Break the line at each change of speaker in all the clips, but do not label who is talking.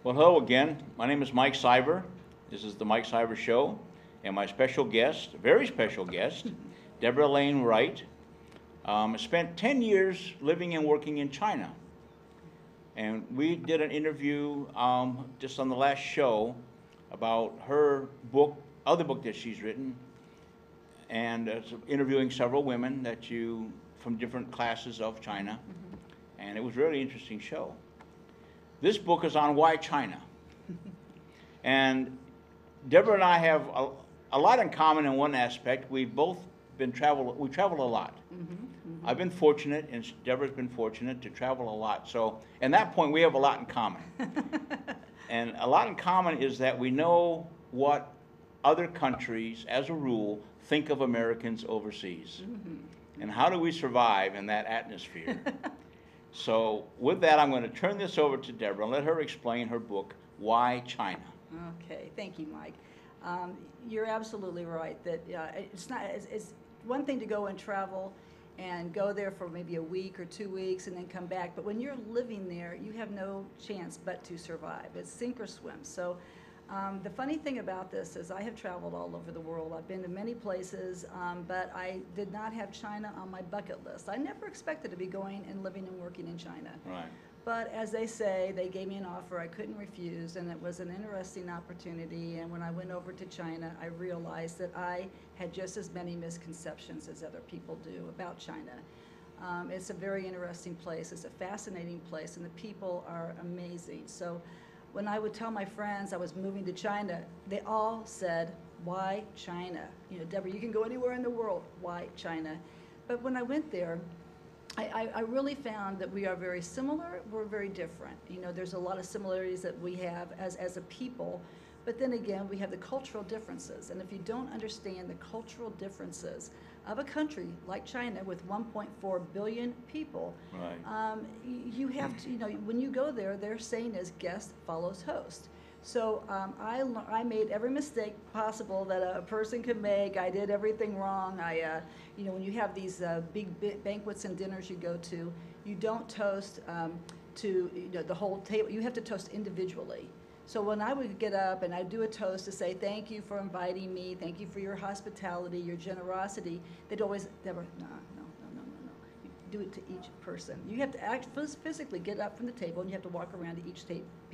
Well, hello again. My name is Mike Siver. This is the Mike Siver Show, and my special guest, very special guest, Debra Lane Wright, spent 10 years living and working in China. And we did an interview just on the last show about her book, other book that she's written, and interviewing several women from different classes of China. And it was a really interesting show. This book is on why China. And Debra and I have a lot in common in one aspect. We've both we travel a lot. I've been fortunate, and Debra's been fortunate to travel a lot. So, at that point, we have a lot in common. And a lot in common is that we know what other countries, as a rule, think of Americans overseas. And how do we survive in that atmosphere? So with that, I'm going to turn this over to Debra and let her explain her book, Why China?
Okay, thank you, Mike. You're absolutely right that it's one thing to go and travel and go there for maybe a week or 2 weeks and then come back, but when you're living there, you have no chance but to survive. It's sink or swim. So the funny thing about this is I have traveled all over the world. I've been to many places, but I did not have China on my bucket list. I never expected to be going and living and working in China.
Right.
But as they say, they gave me an offer I couldn't refuse, and it was an interesting opportunity. And when I went over to China, I realized that I had just as many misconceptions as other people do about China. It's a very interesting place. It's a fascinating place, and the people are amazing. So when I would tell my friends I was moving to China, they all said, why China? You know, Debra, you can go anywhere in the world. Why China? But when I went there, I really found that we are very similar, we're very different. You know, there's a lot of similarities that we have as a people, but then again, we have the cultural differences. And if you don't understand the cultural differences of a country like China with 1.4 billion people,
right.
You have to, you know, when you go there, their saying is guest follows host. So I made every mistake possible that a person could make. I did everything wrong. You know, when you have these big banquets and dinners you go to, you don't toast to the whole table. You have to toast individually. So when I would get up and I'd do a toast to say thank you for inviting me, thank you for your hospitality, your generosity, they'd always, Debra, no. You do it to each person. You have to physically get up from the table, and you have to walk around to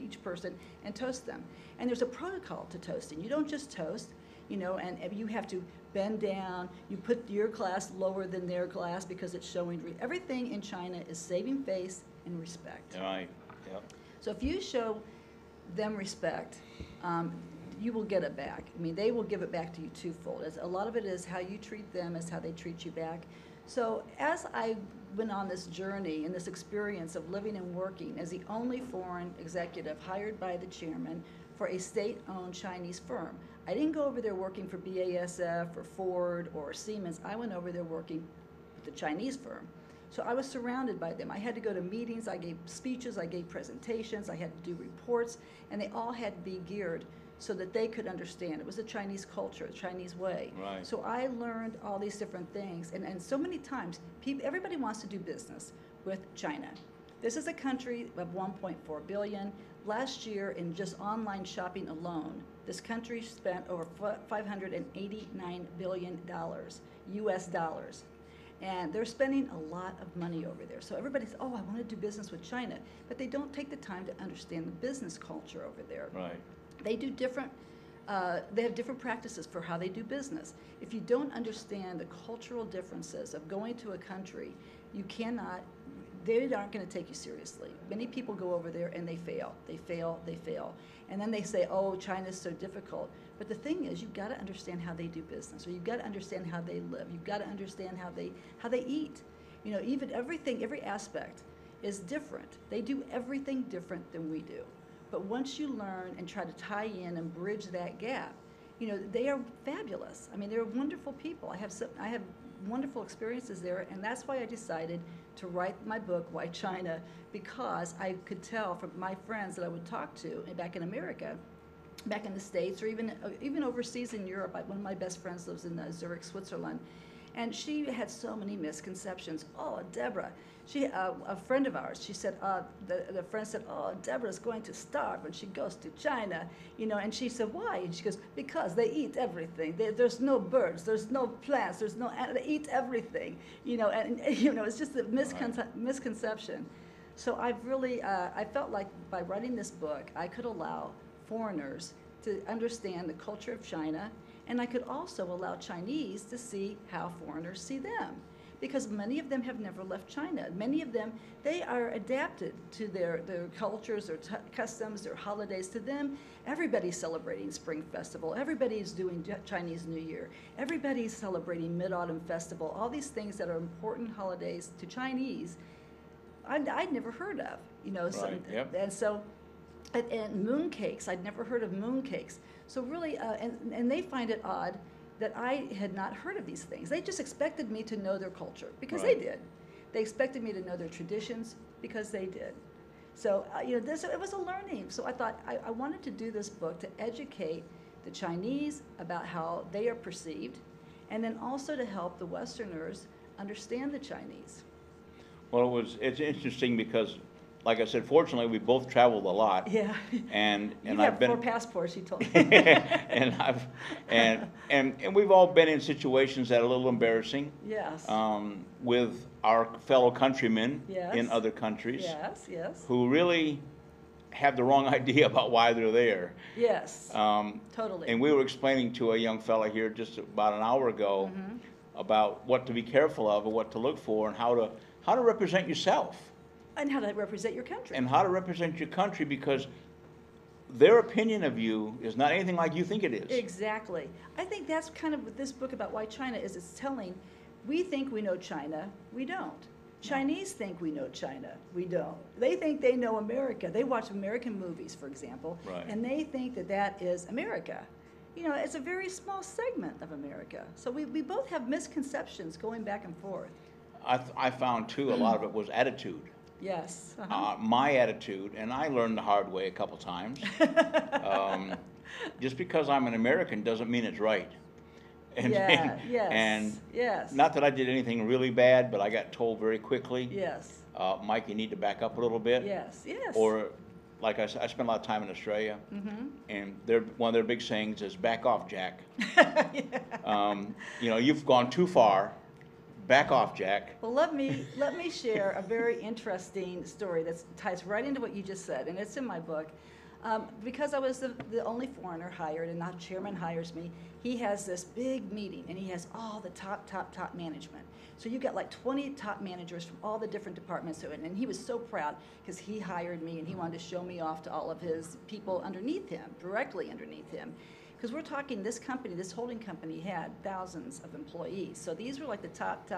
each person and toast them. And there's a protocol to toasting. You don't just toast, you know, and you have to bend down. You put your glass lower than their glass because it's showing. Everything in China is saving face and respect.
Right. Yep.
So if you show them respect, you will get it back. I mean, they will give it back to you twofold. A lot of it is how you treat them is how they treat you back. So as I went on this journey and this experience of living and working as the only foreign executive hired by the chairman for a state-owned Chinese firm, I didn't go over there working for BASF or Ford or Siemens. I went over there working with the Chinese firm. So I was surrounded by them. I had to go to meetings, I gave speeches, I gave presentations, I had to do reports, and they all had to be geared so that they could understand. It was the Chinese culture, the Chinese way.
Right.
So I learned all these different things, and so many times, everybody wants to do business with China. This is a country of 1.4 billion. Last year, in just online shopping alone, this country spent over $589 billion, US dollars. And they're spending a lot of money over there. So everybody says, oh, I want to do business with China. But they don't take the time to understand the business culture over there.
Right.
They do they have different practices for how they do business. If you don't understand the cultural differences of going to a country, they aren't going to take you seriously. Many people go over there and they fail. And then they say, oh, China's so difficult. But the thing is, you've got to understand how they do business, or you've got to understand how they live. You've got to understand how they eat. You know, even every aspect is different. They do everything different than we do. But once you learn and try to tie in and bridge that gap, you know, they are fabulous. I mean, they're wonderful people. I have wonderful experiences there, and that's why I decided to write my book, Why China, because I could tell from my friends that I would talk to back in America, back in the States, or even overseas in Europe. One of my best friends lives in Zurich, Switzerland, And she had so many misconceptions. Oh, Deborah, a friend of ours, she said, the friend said, oh, Deborah's going to starve when she goes to China, and she said, why? And she goes, because they eat everything. There's no birds, there's no plants, they eat everything, it's just a misconception. So I've really, I felt like by writing this book, I could allow foreigners to understand the culture of China, and I could also allow Chinese to see how foreigners see them. Because many of them have never left China. Many of them, they are adapted to their cultures, their customs, their holidays. To them, everybody's celebrating Spring Festival. Everybody's doing Chinese New Year. Everybody's celebrating Mid-Autumn Festival. All these things that are important holidays to Chinese, I'd never heard of.
Right, yep.
And so, and moon cakes, I'd never heard of moon cakes. So really, and they find it odd that I had not heard of these things. They just expected me to know their culture, because
Right.
they did. They expected me to know their traditions, because they did. So, it was a learning. So I thought I wanted to do this book to educate the Chinese about how they are perceived, and then also to help the Westerners understand the Chinese.
Well, it's interesting because, like I said, fortunately, we both traveled a lot.
Yeah.
And
You
I've
have
been
4 passports, you told me.
and we've all been in situations that are a little embarrassing.
Yes.
With our fellow countrymen
Yes.
in other countries.
Yes, yes.
Who really have the wrong idea about why they're there.
Yes. Totally.
And we were explaining to a young fella here just about an hour ago about what to be careful of and what to look for and how to represent yourself.
And how to represent your country.
And how to represent your country, because their opinion of you is not anything like you think it is.
Exactly. I think that's kind of what this book about why China is. It's telling, we think we know China, we don't. Chinese think we know China, we don't. They think they know America. They watch American movies, for example,
Right.
and they think that that is America. It's a very small segment of America. So we both have misconceptions going back and forth.
I found, too, a lot of it was attitude.
Yes.
My attitude, and I learned the hard way a couple times, just because I'm an American doesn't mean it's right. And
yes.
not that I did anything really bad, but I got told very quickly,
Yes.
Mike, you need to back up a little bit.
Yes. Yes.
Or, like I said, I spent a lot of time in Australia, and one of their big sayings is, back off, Jack. You've gone too far. Back off, Jack.
Well, let me share a very interesting story that ties right into what you just said, and it's in my book. Because I was the only foreigner hired, and now chairman hires me, he has this big meeting, and he has all the top management. So you got like 20 top managers from all the different departments, and he was so proud because he hired me, and he wanted to show me off to all of his people underneath him, directly underneath him. Because we're talking, this company, this holding company had thousands of employees. So these were like the top.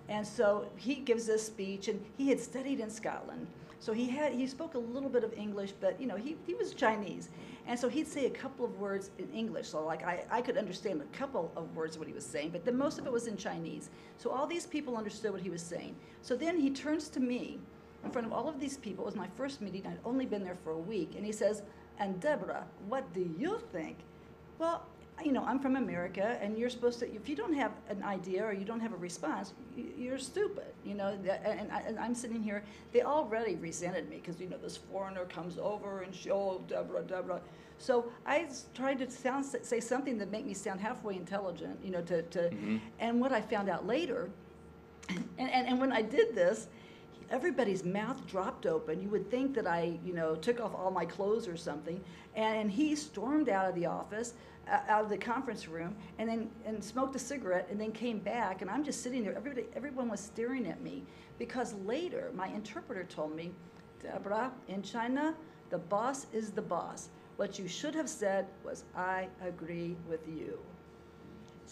And so he gives this speech, and he had studied in Scotland. So he spoke a little bit of English, but he was Chinese. And so he'd say a couple of words in English. So like I could understand a couple of words of what he was saying, but then most of it was in Chinese. So all these people understood what he was saying. So then he turns to me in front of all of these people. It was my first meeting. I'd only been there for a week. And he says, and Deborah, what do you think? Well, I'm from America, and you're supposed to, if you don't have an idea or you don't have a response, you're stupid, and I'm sitting here, they already resented me because, this foreigner comes over and oh, Deborah. So I tried to say something that make me sound halfway intelligent, and what I found out later, and when I did this, everybody's mouth dropped open. You would think that I, took off all my clothes or something. And he stormed out of the office, out of the conference room, and smoked a cigarette, and then came back. And I'm just sitting there. Everyone was staring at me, because later my interpreter told me, Deborah, in China, the boss is the boss. What you should have said was, I agree with you.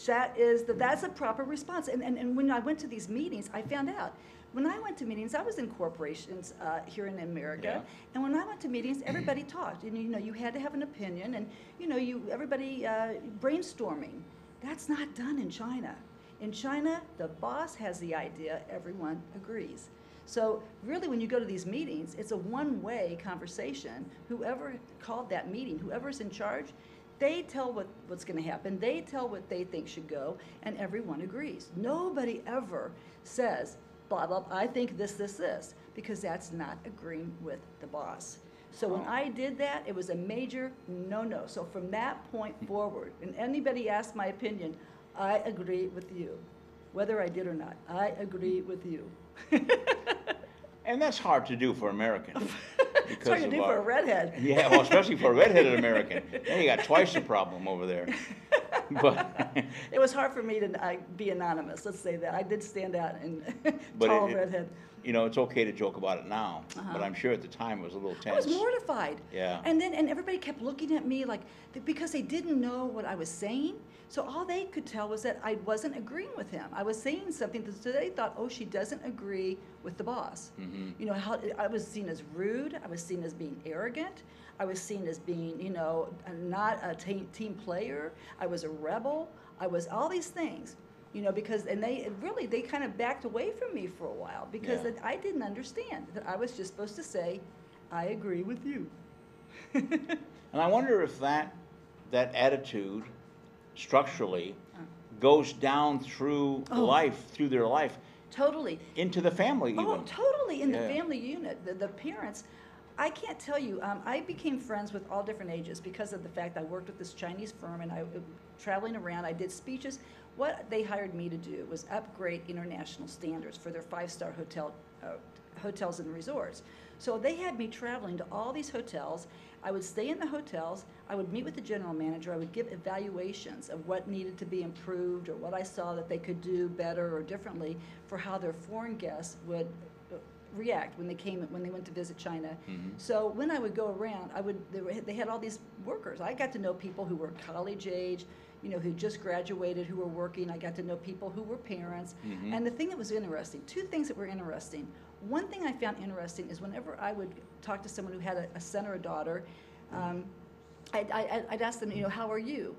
That's a proper response. And when I went to these meetings, I found out. When I went to meetings, I was in corporations here in America, and when I went to meetings, everybody talked. And you had to have an opinion, and everybody brainstorming. That's not done in China. In China, the boss has the idea, everyone agrees. So really, when you go to these meetings, it's a one-way conversation. Whoever called that meeting, whoever's in charge, They tell what's going to happen. They tell what they think should go, and everyone agrees. Nobody ever says, blah, blah, I think this, because that's not agreeing with the boss. So when I did that, it was a major no-no. So from that point forward, and anybody asks my opinion, I agree with you. Whether I did or not, I agree with you.
And that's hard to do for Americans.
It's hard to do for a redhead.
Yeah, well, especially for a redheaded American. Then you got twice the problem over there. But
it was hard for me to be anonymous, let's say that. I did stand out and tall redhead.
You know, it's okay to joke about it now, but I'm sure at the time it was a little tense.
I was mortified.
Yeah.
And everybody kept looking at me like, because they didn't know what I was saying. So all they could tell was that I wasn't agreeing with him. I was saying something that, so they thought, oh, she doesn't agree with the boss. You know, how I was seen as rude. I was seen as being arrogant. I was seen as being, you know, not a team player. I was a rebel. I was all these things, you know, because, and they kind of backed away from me for a while because I didn't understand that I was just supposed to say, I agree with you.
And I wonder if that attitude structurally goes down through life, through their life.
Totally.
Into the family even.
Oh, totally, in the family unit. The parents, I can't tell you, I became friends with all different ages because of the fact I worked with this Chinese firm and I was traveling around, I did speeches. What they hired me to do was upgrade international standards for their 5-star hotels and resorts. So they had me traveling to all these hotels. I would stay in the hotels, I would meet with the general manager, I would give evaluations of what needed to be improved or what I saw that they could do better or differently for how their foreign guests would react when they went to visit China. So when I would go around, they had all these workers. I got to know people who were college age, you know, who just graduated, who were working. I got to know people who were parents. And the thing that was interesting, two things that were interesting. One thing I found interesting is whenever I would talk to someone who had a son or a daughter, I'd ask them, you know, how are you?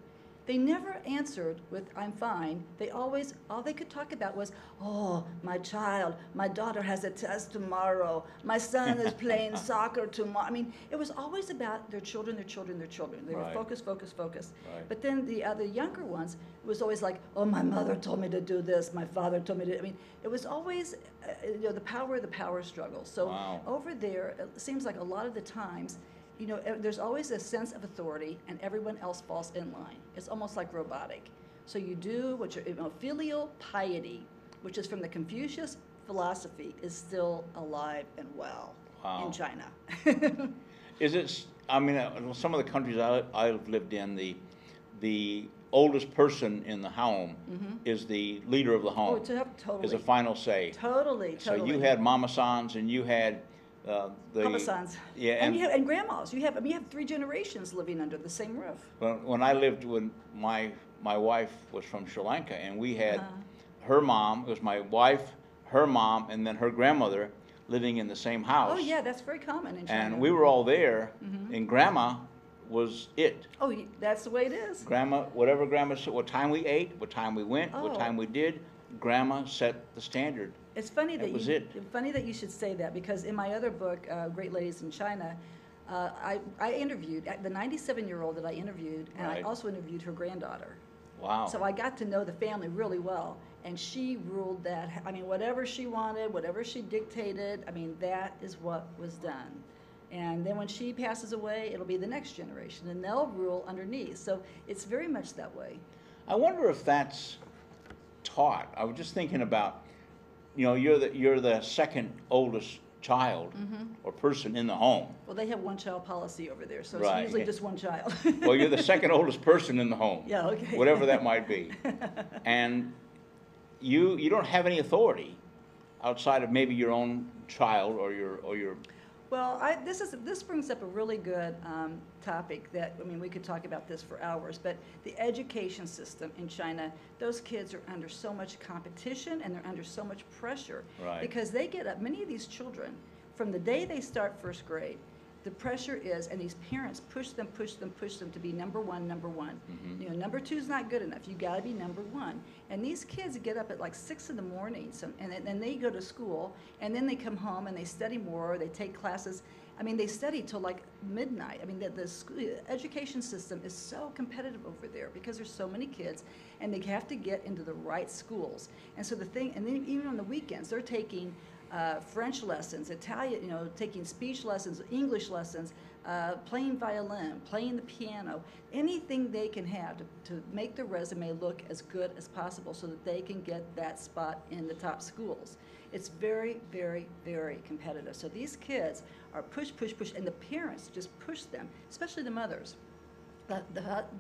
They never answered with, I'm fine. They always, all they could talk about was, oh, my child, my daughter has a test tomorrow. My son is playing soccer tomorrow. I mean, it was always about their children, their children, their children. They were focused. But then the other younger ones, it was always like, oh, my mother told me to do this. My father told me to, I mean, it was always, you know, the power struggle. So over there, it seems like a lot of the times, you know, there's always a sense of authority and everyone else falls in line. It's almost like robotic. So you do what you're, you know, filial piety, which is from the Confucius philosophy, is still alive and well in China.
Is it, I mean, some of the countries I've lived in, the oldest person in the home is the leader of the home.
Oh, totally.
Is a final say.
Totally.
So you had mama-sans and you had the
Papa-sans.
Yeah,
and grandmas. You have 3 generations living under the same roof.
When I lived, when my wife was from Sri Lanka, and we had her mom, it was my wife, her mom, and then her grandmother living in the same house.
Oh yeah, that's very common in China.
And we were all there, and grandma was it.
Oh, that's the way it is.
Grandma, whatever grandma said, what time we ate, what time we went, what time we did, grandma set the standard.
It's funny that you should say that, because in my other book, Great Ladies in China, I interviewed the 97-year-old that I interviewed, and I also interviewed her granddaughter.
Wow.
So I got to know the family really well, and she ruled that. I mean, whatever she wanted, whatever she dictated, I mean, that is what was done. And then when she passes away, it'll be the next generation, and they'll rule underneath. So it's very much that way.
I wonder if that's taught. I was just thinking about, you know, you're the second oldest child or person in the home.
Well, they have one-child policy over there, so it's usually just one child.
Well, you're the second oldest person in the home.
Yeah, okay.
Whatever that might be. And you don't have any authority outside of maybe your own child or your.
Well, this brings up a really good topic that, I mean, we could talk about this for hours, but the education system in China, those kids are under so much competition and they're under so much pressure.
Right.
Because they get up, many of these children, from the day they start first grade, the pressure is, and these parents push them to be number one. You know, number two is not good enough. You got to be number one. And these kids get up at like 6 in the morning, and then they go to school, and then they come home and they study more. They take classes. I mean, they study till like midnight. I mean, the education system is so competitive over there because there's so many kids, and they have to get into the right schools. And so and then even on the weekends, they're taking French lessons, Italian, you know, taking speech lessons, English lessons, playing violin, playing the piano, anything they can have to make their resume look as good as possible so that they can get that spot in the top schools. It's very, very, very competitive. So these kids are push, and the parents just push them, especially the mothers.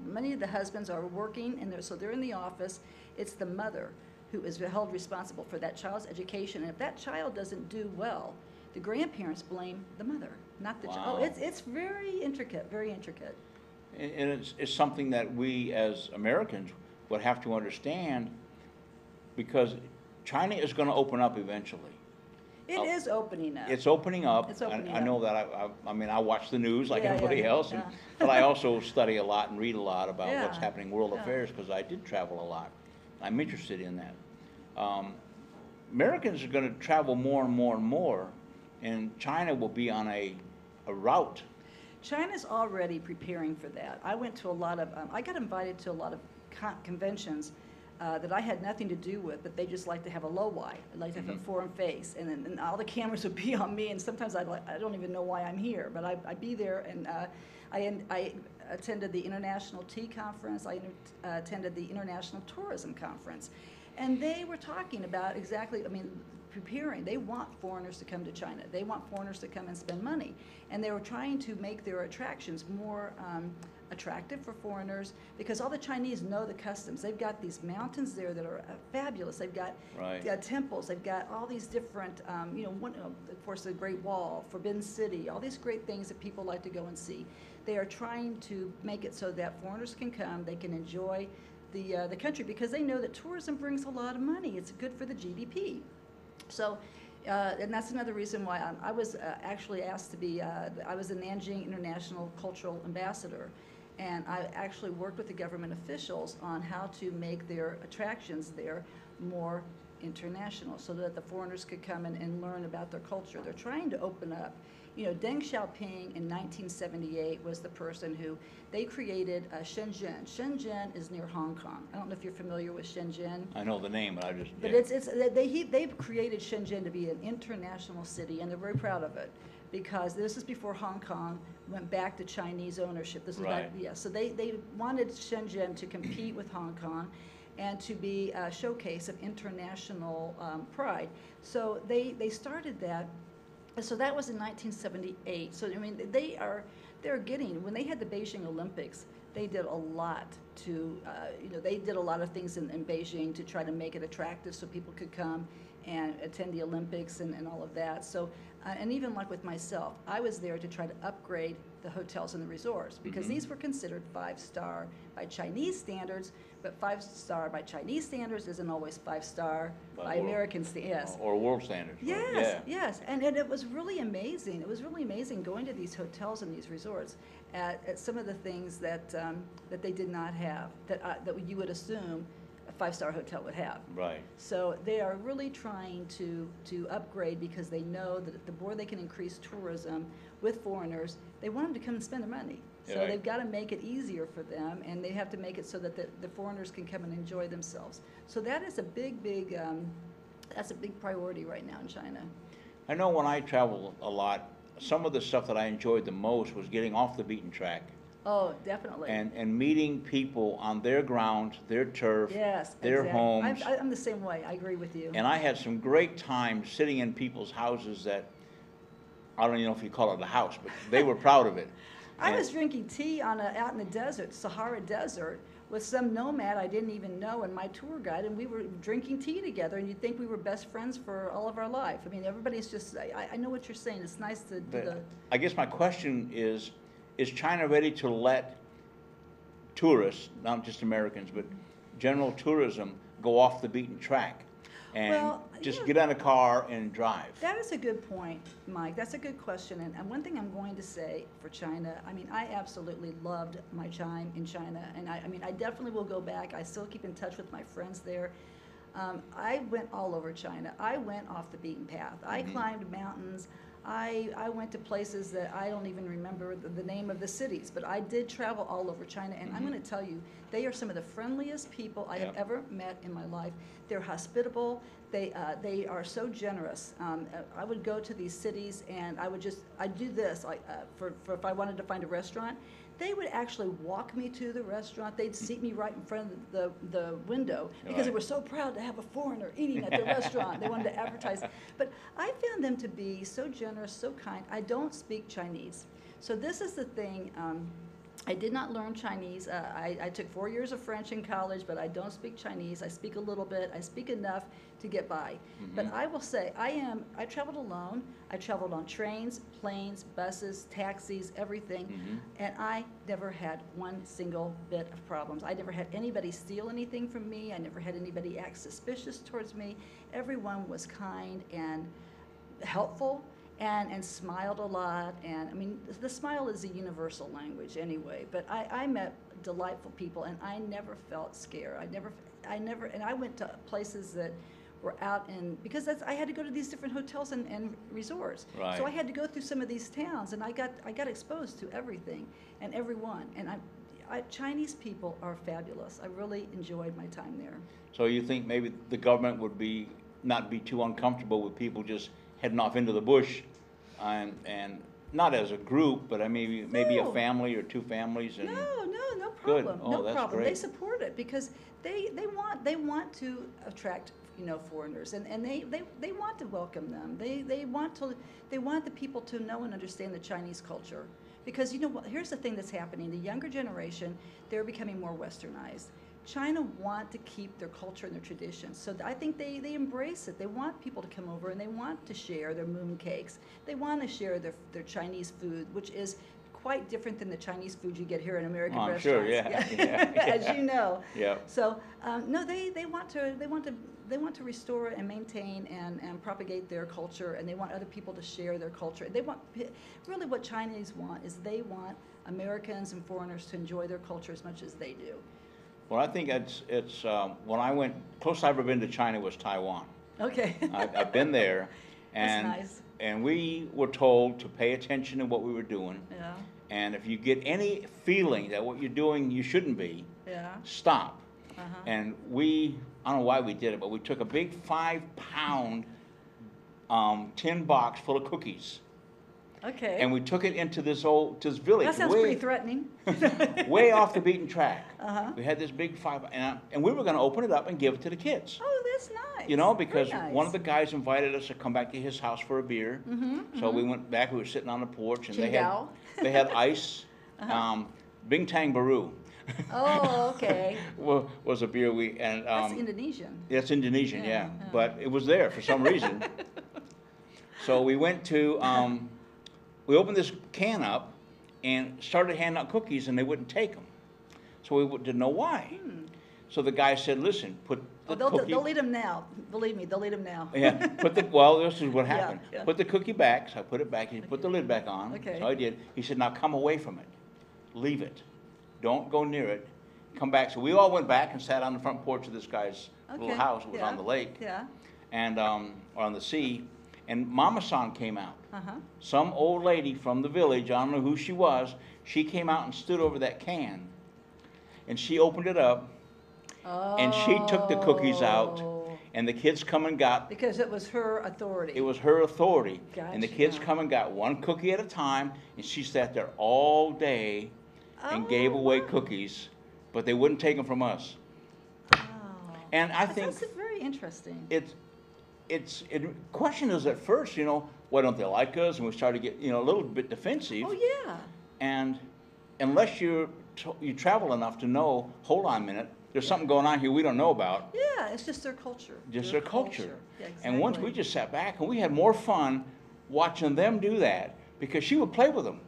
Many of the husbands are working, so they're in the office. It's the mother who is held responsible for that child's education. And if that child doesn't do well, the grandparents blame the mother, not the child. Oh, it's very intricate, very intricate.
And it's something that we as Americans would have to understand, because China is going to open up eventually.
It is opening up.
It's opening up.
It's opening
I know that. I mean, I watch the news like everybody else,
yeah.
but I also study a lot and read a lot about
Yeah.
what's happening in world affairs, because I did travel a lot. I'm interested in that. Americans are going to travel more and more and more, and China will be on a route.
China's already preparing for that. I went to a lot of, I got invited to a lot of conventions that I had nothing to do with, but they just like to have a low-wi. They like to have a foreign face, and then all the cameras would be on me, and sometimes I don't even know why I'm here, but I'd be there, and I attended the International Tea Conference. I attended the International Tourism Conference, and they were talking about exactly, I mean, preparing. They want foreigners to come to China. They want foreigners to come and spend money, and they were trying to make their attractions more attractive for foreigners, because all the Chinese know the customs. They've got these mountains there that are fabulous. They've got temples. They've got all these different, you know, of course, the Great Wall, Forbidden City, all these great things that people like to go and see. They are trying to make it so that foreigners can come, they can enjoy the country, because they know that tourism brings a lot of money. It's good for the GDP. So, and that's another reason why I was actually asked to be, I was the Nanjing International Cultural Ambassador, and I actually worked with the government officials on how to make their attractions there more international, so that the foreigners could come and learn about their culture. They're trying to open up. You know, Deng Xiaoping in 1978 was the person who, they created Shenzhen. Shenzhen is near Hong Kong. I don't know if you're familiar with Shenzhen.
I know the name, but I just...
But they've created Shenzhen to be an international city, and they're very proud of it, because this is before Hong Kong went back to Chinese ownership. This is so they wanted Shenzhen to compete with Hong Kong and to be a showcase of international pride. So they started that. So that was in 1978. So I mean, they're getting, when they had the Beijing Olympics, they did a lot to, you know, they did a lot of things in Beijing to try to make it attractive so people could come and attend the Olympics and all of that. So, and even like with myself, I was there to try to upgrade the hotels and the resorts, because these were considered 5-star by Chinese standards, but 5-star by Chinese standards isn't always 5-star by American standards. Yes.
Or world standards.
Yes,
right?
yes, and it was really amazing. It was really amazing going to these hotels and these resorts at some of the things that that they did not have, that you would assume a 5-star hotel would have.
Right.
So they are really trying to upgrade, because they know that the more they can increase tourism with foreigners, they want them to come and spend their money. So they've got to make it easier for them, and they have to make it so that the foreigners can come and enjoy themselves. So that is a big, that's a big priority right now in China.
I know when I travel a lot, some of the stuff that I enjoyed the most was getting off the beaten track.
Oh, definitely.
And meeting people on their ground, their turf, their homes.
I'm the same way. I agree with you.
And I had some great times sitting in people's houses that, I don't even know if you call it a house, but they were proud of it.
I was drinking tea out in the desert, Sahara Desert, with some nomad I didn't even know and my tour guide, and we were drinking tea together, and you'd think we were best friends for all of our life. I mean, everybody's just, I know what you're saying. It's nice to do the...
I guess my question is China ready to let tourists, not just Americans, but general tourism, go off the beaten track and
Well,
just
yeah.
get in a car and drive?
That is a good point, Mike. That's a good question. And one thing I'm going to say for China, I mean, I absolutely loved my time in China. And I mean, I definitely will go back. I still keep in touch with my friends there. I went all over China. I went off the beaten path. I climbed mountains. I went to places that I don't even remember the name of the cities, but I did travel all over China, and I'm going to tell you, they are some of the friendliest people I have ever met in my life. They're hospitable. They are so generous. I would go to these cities, and I'd do this, for if I wanted to find a restaurant. They would actually walk me to the restaurant. They'd seat me right in front of the window because they were so proud to have a foreigner eating at their restaurant. They wanted to advertise. But I found them to be so generous, so kind. I don't speak Chinese. So this is the thing. I did not learn Chinese. I took 4 years of French in college, but I don't speak Chinese. I speak a little bit. I speak enough to get by. But I will say, I traveled alone. I traveled on trains, planes, buses, taxis, everything. And I never had one single bit of problems. I never had anybody steal anything from me. I never had anybody act suspicious towards me. Everyone was kind and helpful. And smiled a lot, and I mean, the smile is a universal language anyway, but I met delightful people, and I never felt scared. And I went to places that were out in, because I had to go to these different hotels and resorts.
Right.
So I had to go through some of these towns, and I got exposed to everything and everyone, and Chinese people are fabulous. I really enjoyed my time there.
So you think maybe the government would not be too uncomfortable with people just heading off into the bush, and not as a group, but maybe a family or two families. And
No
Good.
problem.
Oh,
No
that's
problem.
great.
They support it because they want to attract foreigners, and they want to welcome them. They want the people to know and understand the Chinese culture, because here's the thing that's happening. The younger generation, they're becoming more westernized. China want to keep their culture and their traditions, so I think they embrace it. They want people to come over, and they want to share their moon cakes. They want to share their Chinese food, which is quite different than the Chinese food you get here in American restaurants.
I'm sure, yeah.
As you know.
Yeah.
So no, they want to restore and maintain and propagate their culture, and they want other people to share their culture. They want, really what Chinese want is they want Americans and foreigners to enjoy their culture as much as they do.
Well, I think it's when I went, closest I've ever been to China was Taiwan.
Okay.
I've been there, and
That's nice.
And we were told to pay attention to what we were doing.
Yeah.
And if you get any feeling that what you're doing you shouldn't be,
Yeah.
stop.
Uh-huh.
And I don't know why we did it, but we took a big 5-pound tin box full of cookies.
Okay.
And we took it into this village.
That sounds pretty threatening.
Way off the beaten track.
Uh-huh.
We had this big and we were going to open it up and give it to the kids.
Oh, that's nice.
Because
Very nice.
one of the guys invited us to come back to his house for a beer. So we went back. We were sitting on the porch, and they had ice, Bing Tang Baru.
Oh, okay.
was a beer
That's Indonesian.
It's Indonesian,
Yeah,
yeah.
yeah.
But it was there for some reason. So we went to, we opened this can up and started handing out cookies, and they wouldn't take them. So we didn't know why. So the guy said, "Listen, put the cookie."
They'll eat them now. Believe me, they'll eat them now.
Yeah, well, this is what happened.
Yeah.
Put the cookie back. So I put it back. He put the lid back on.
Okay.
So I did. He said, "Now come away from it. Leave it. Don't go near it. Come back." So we all went back and sat on the front porch of this guy's little house. It was on the lake.
Yeah.
And or on the sea. And Mama-san came out.
Uh-huh.
Some old lady from the village, I don't know who she was, she came out and stood over that can. And she opened it up, and she took the cookies out, and the kids come and got.
Because it was her authority.
It was her authority. And the kids
Gotcha.
come and got one cookie at a time, and she sat there all day and gave away cookies, but they wouldn't take them from us.
Oh.
And I think
That's very interesting.
question is at first, why don't they like us? And we started to get, a little bit defensive.
Oh, yeah.
And unless you travel enough to know, hold on a minute, there's something going on here we don't know about.
Yeah, it's just their culture.
Just their culture.
Yeah, exactly.
And once we just sat back, and we had more fun watching them do that, because she would play with them.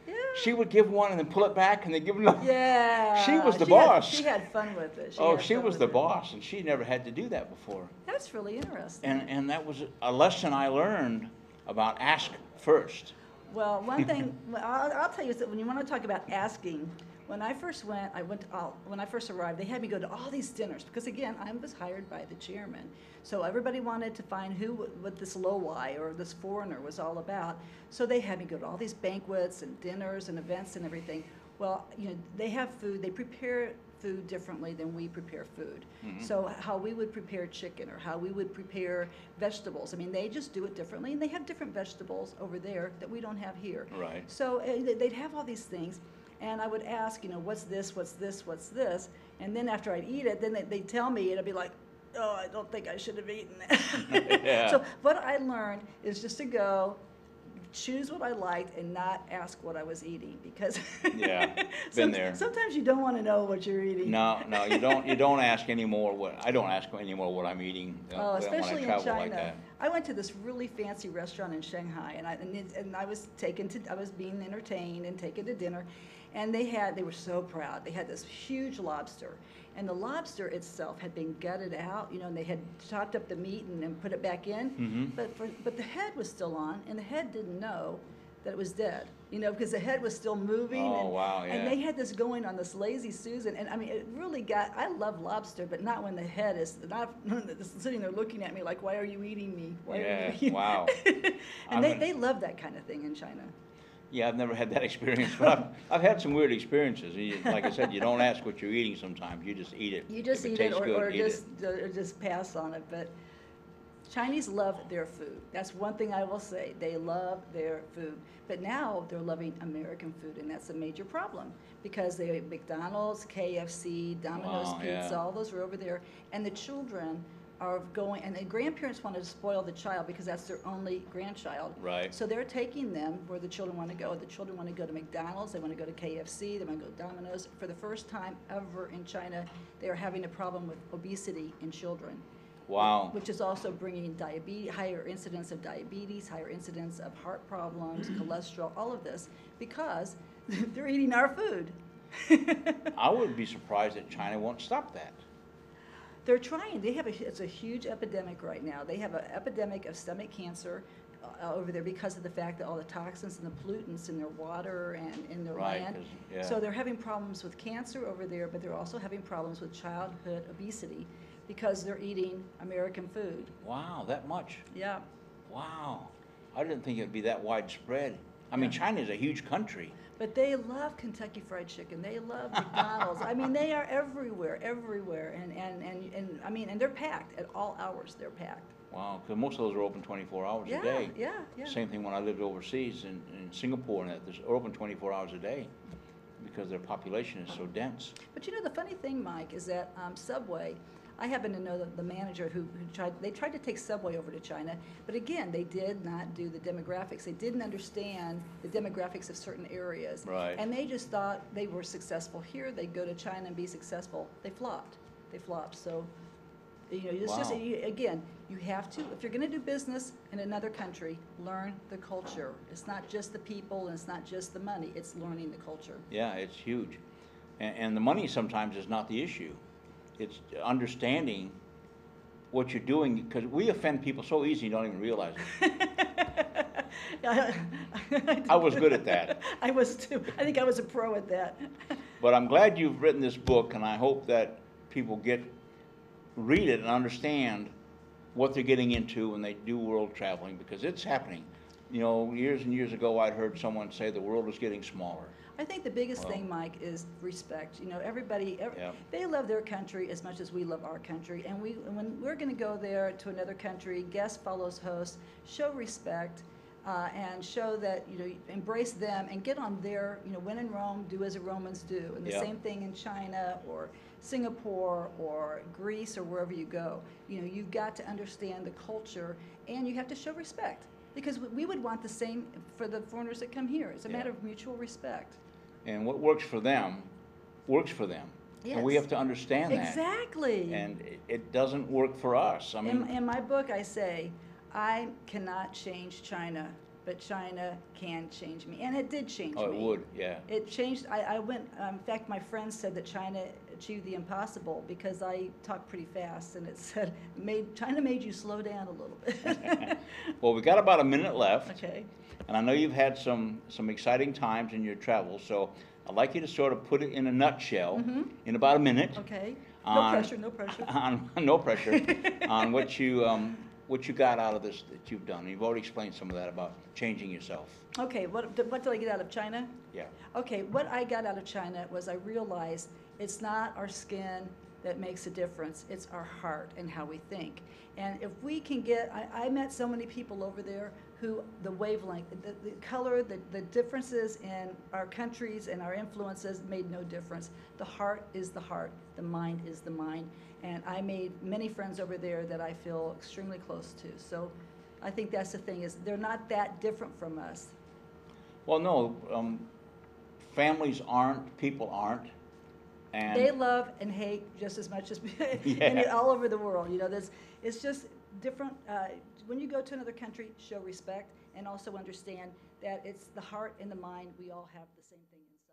Yeah.
she would give one and then pull it back and then give another.
Yeah.
She was the boss.
She had fun with it.
She was the boss, and she never had to do that before.
That's really interesting.
And that was a lesson I learned about ask first.
Well, one thing, I'll tell you is that when you want to talk about asking, when I first when I first arrived, they had me go to all these dinners because, again, I was hired by the chairman. So everybody wanted to find what this lowlie or this foreigner was all about. So they had me go to all these banquets and dinners and events and everything. Well, they have food. They prepare food differently than we prepare food. Mm-hmm. So how we would prepare chicken or how we would prepare vegetables, I mean, they just do it differently, and they have different vegetables over there that we don't have here.
Right.
So they'd have all these things, and I would ask, what's this, what's this, what's this, and then after I'd eat it, then they'd tell me, and I'd be like, oh, I don't think I should have eaten that.
Yeah.
So what I learned is just to go, choose what I liked and not ask what I was eating, because
been there.
Sometimes you don't want to know what you're eating.
No, you don't. You don't ask anymore. I don't ask anymore what I'm eating.
Especially
when I
in China.
like that.
I went to this really fancy restaurant in Shanghai, and I was being entertained and taken to dinner, and they were so proud. They had this huge lobster, and the lobster itself had been gutted out, and they had chopped up the meat and put it back in,
Mm-hmm.
but the head was still on, and the head didn't know that it was dead, because the head was still moving.
Oh, wow, yeah.
And they had this going on this Lazy Susan, and I mean, it really I love lobster, but not when the head is not sitting there looking at me like, why are you eating me?
Wow.
And they love that kind of thing in China.
Yeah, I've never had that experience, but I've had some weird experiences. Like I said, you don't ask what you're eating sometimes. You just eat it.
You just eat it, or just pass on it. But Chinese love their food. That's one thing I will say. They love their food. But now they're loving American food, and that's a major problem because they have McDonald's, KFC, Domino's Pizza, all those are over there. And the children are going, and the grandparents want to spoil the child because that's their only grandchild.
Right.
So they're taking them where the children want to go. The children want to go to McDonald's, they want to go to KFC, they want to go to Domino's. For the first time ever in China, they are having a problem with obesity in children.
Wow.
Which is also bringing higher incidence of diabetes, higher incidence of heart problems, cholesterol, all of this, because they're eating our food.
I would be surprised that China won't stop that.
They're trying. It's a huge epidemic right now. They have an epidemic of stomach cancer over there because of the fact that all the toxins and the pollutants in their water and in their land.
Yeah.
So they're having problems with cancer over there, but they're also having problems with childhood obesity because they're eating American food.
Wow, that much?
Yeah.
Wow. I didn't think it would be that widespread. I mean, China is a huge country.
But they love Kentucky Fried Chicken. They love McDonald's. I mean, they are everywhere. And I mean, and they're packed at all hours. They're packed.
Wow, because most of those are open 24 hours a day.
Yeah.
Same thing when I lived overseas in Singapore, and they're open 24 hours a day because their population is so dense.
But the funny thing, Mike, is that Subway, I happen to know the manager who tried to take Subway over to China, but again, they did not do the demographics. They didn't understand the demographics of certain areas.
Right.
And they just thought they were successful here, they'd go to China and be successful. They flopped. So, it's just, again, you have to, if you're going to do business in another country, learn the culture. It's not just the people, and it's not just the money, it's learning the culture.
Yeah, it's huge. And the money sometimes is not the issue. It's understanding what you're doing, because we offend people so easy you don't even realize it. I was good at that.
I was too. I think I was a pro at that.
But I'm glad you've written this book, and I hope that people read it and understand what they're getting into when they do world traveling, because it's happening. Years and years ago, I'd heard someone say the world is getting smaller.
I think the biggest thing, Mike, is respect. Everybody, they love their country as much as we love our country. And when we're going to go there to another country, guest follows host, show respect, and show that, embrace them and get on their, when in Rome, do as the Romans do. And the same thing in China or Singapore or Greece or wherever you go. You've got to understand the culture, and you have to show respect. Because we would want the same for the foreigners that come here. It's a matter of mutual respect.
And what works for them, works for them.
Yes.
And we have to understand that.
Exactly.
And it doesn't work for us. I mean,
in my book, I say, I cannot change China. but China can change me. And it did change me.
Oh, it would, yeah.
It changed, I went, in fact, my friends said that China achieved the impossible because I talk pretty fast, and it said, China made you slow down a little bit.
Well, we got about a minute left.
Okay.
And I know you've had some exciting times in your travels, so I'd like you to sort of put it in a nutshell in about a minute.
Okay. No pressure, no pressure.
No pressure. On what you got out of this that you've done. You've already explained some of that about changing yourself.
Okay, what did I get out of China?
Yeah.
Okay, what I got out of China was I realized it's not our skin that makes a difference, it's our heart and how we think. And if we can get, I met so many people over there who the wavelength, the color, the differences in our countries and our influences made no difference. The heart is the heart, the mind is the mind. And I made many friends over there that I feel extremely close to. So I think that's the thing, is they're not that different from us.
Well, no, families aren't, people aren't. And
They love and hate just as much as
Yeah.
all over the world. You know, it's just different. When you go to another country, show respect and also understand that it's the heart and the mind. We all have the same thing inside.